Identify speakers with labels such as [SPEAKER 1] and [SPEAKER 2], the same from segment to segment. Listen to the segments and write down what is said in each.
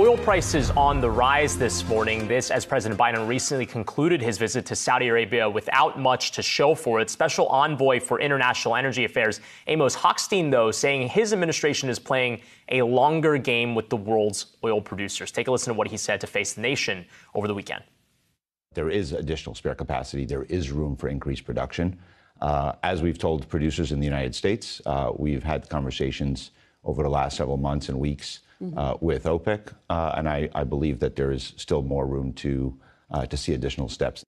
[SPEAKER 1] Oil prices on the rise this morning. This as President Biden recently concluded his visit to Saudi Arabia without much to show for it. Special Envoy for International Energy Affairs Amos Hochstein, though, saying his administration is playing a longer game with the world's oil producers. Take a listen to what he said to Face the Nation over the weekend.
[SPEAKER 2] There is additional spare capacity. There is room for increased production. As we've told producers in the United States, we've had conversations over the last several months and weeks with OPEC, and I believe that there is still more room to see additional steps.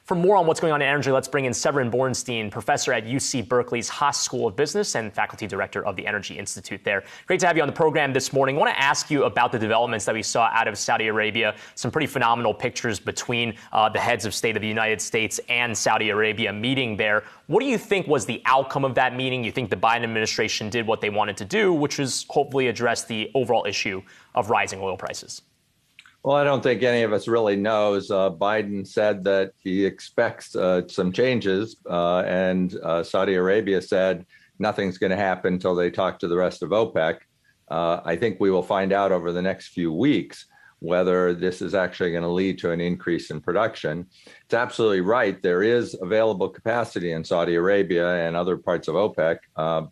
[SPEAKER 1] For more on what's going on in energy, let's bring in Severin Bornstein, professor at UC Berkeley's Haas School of Business and faculty director of the Energy Institute there. Great to have you on the program this morning. I want to ask you about the developments that we saw out of Saudi Arabia. Some pretty phenomenal pictures between the heads of state of the United States and Saudi Arabia meeting there. What do you think was the outcome of that meeting? You think the Biden administration did what they wanted to do, which is hopefully address the overall issue of rising oil prices?
[SPEAKER 3] Well, I don't think any of us really knows. Biden said that he expects some changes, and Saudi Arabia said nothing's going to happen until they talk to the rest of OPEC. I think we will find out over the next few weeks whether this is actually going to lead to an increase in production. It's absolutely right. There is available capacity in Saudi Arabia and other parts of OPEC,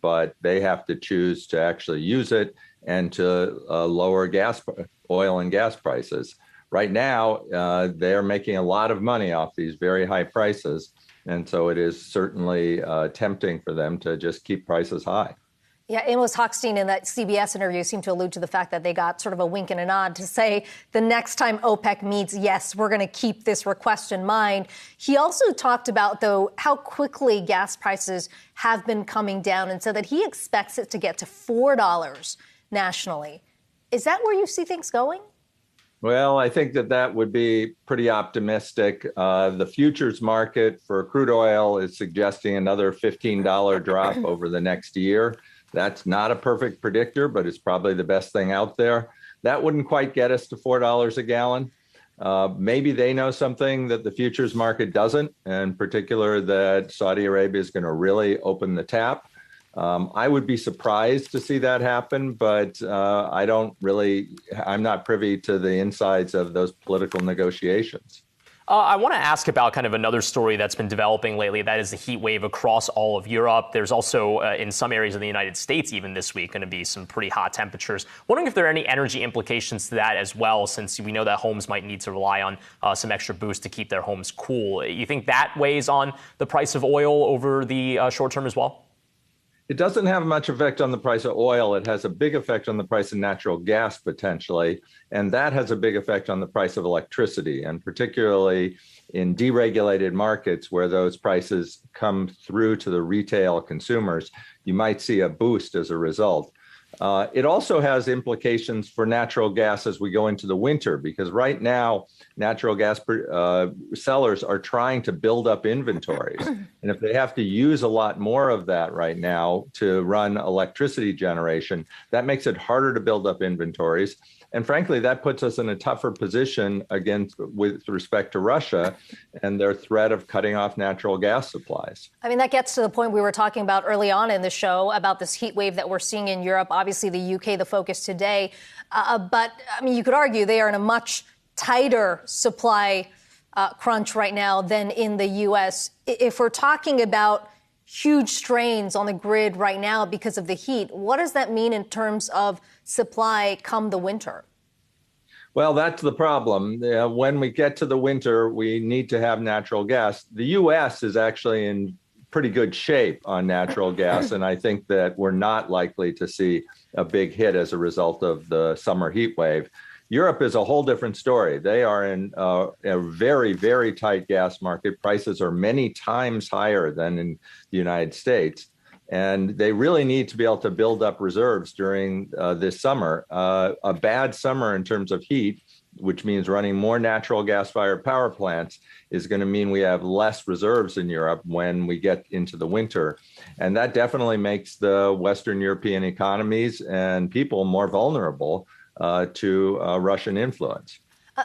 [SPEAKER 3] but they have to choose to actually use it and to lower oil and gas prices. Right now, they are making a lot of money off these very high prices. And so it is certainly tempting for them to just keep prices high.
[SPEAKER 4] Yeah, Amos Hochstein in that CBS interview seemed to allude to the fact that they got sort of a wink and a nod to say the next time OPEC meets, yes, we're going to keep this request in mind. He also talked about, though, how quickly gas prices have been coming down and said that he expects it to get to $4 nationally. Is that where you see things going?
[SPEAKER 3] Well, I think that would be pretty optimistic. The futures market for crude oil is suggesting another $15 drop over the next year. That's not a perfect predictor, but it's probably the best thing out there. That wouldn't quite get us to $4 a gallon. Maybe they know something that the futures market doesn't, in particular that Saudi Arabia is going to really open the tap. I would be surprised to see that happen, but I'm not privy to the insides of those political negotiations.
[SPEAKER 1] I want to ask about kind of another story that's been developing lately. That is the heat wave across all of Europe. There's also in some areas of the United States, even this week, going to be some pretty hot temperatures. Wondering if there are any energy implications to that as well, since we know that homes might need to rely on some extra boost to keep their homes cool. You think that weighs on the price of oil over the short term as well?
[SPEAKER 3] It doesn't have much effect on the price of oil. It has a big effect on the price of natural gas, potentially, and that has a big effect on the price of electricity, and particularly in deregulated markets where those prices come through to the retail consumers, you might see a boost as a result. It also has implications for natural gas as we go into the winter, because right now, natural gas sellers are trying to build up inventories. And if they have to use a lot more of that right now to run electricity generation, that makes it harder to build up inventories. And frankly, that puts us in a tougher position with respect to Russia and their threat of cutting off natural gas supplies.
[SPEAKER 4] I mean, that gets to the point we were talking about early on in the show about this heat wave that we're seeing in Europe. Obviously, the UK, the focus today. But I mean, you could argue they are in a much tighter supply crunch right now than in the U.S. If we're talking about huge strains on the grid right now because of the heat, what does that mean in terms of supply come the winter?
[SPEAKER 3] Well, that's the problem. When we get to the winter, we need to have natural gas. The U.S. is actually in pretty good shape on natural gas, and I think that we're not likely to see a big hit as a result of the summer heat wave. Europe is a whole different story. They are in a very, very tight gas market. Prices are many times higher than in the United States. And they really need to be able to build up reserves during this summer. A bad summer in terms of heat, which means running more natural gas-fired power plants, is going to mean we have less reserves in Europe when we get into the winter. And that definitely makes the Western European economies and people more vulnerable to Russian influence.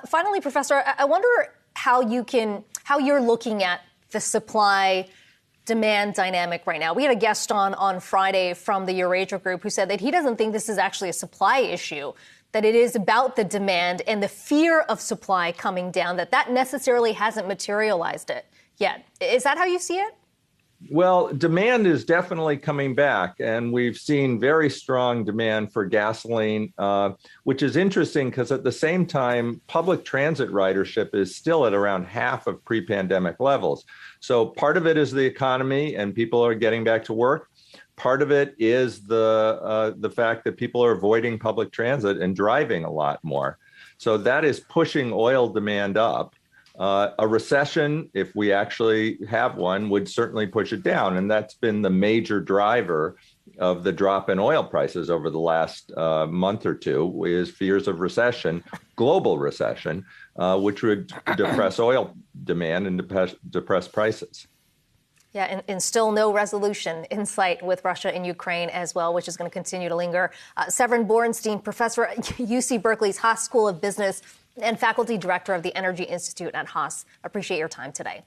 [SPEAKER 4] Finally, Professor, I wonder how you're looking at the supply demand dynamic right now. We had a guest on Friday from the Eurasia Group who said that he doesn't think this is actually a supply issue, that it is about the demand and the fear of supply coming down, that necessarily hasn't materialized it yet. Is that how you see it?
[SPEAKER 3] Well, demand is definitely coming back, and we've seen very strong demand for gasoline, which is interesting because at the same time, public transit ridership is still at around half of pre-pandemic levels. So part of it is the economy and people are getting back to work. Part of it is the fact that people are avoiding public transit and driving a lot more. So that is pushing oil demand up. A recession, if we actually have one, would certainly push it down. And that's been the major driver of the drop in oil prices over the last month or two, is fears of recession, global recession, which would depress oil demand and depress prices.
[SPEAKER 4] Yeah, and still no resolution in sight with Russia and Ukraine as well, which is going to continue to linger. Severin Borenstein, professor at UC Berkeley's Haas School of Business and faculty director of the Energy Institute at Haas. Appreciate your time today.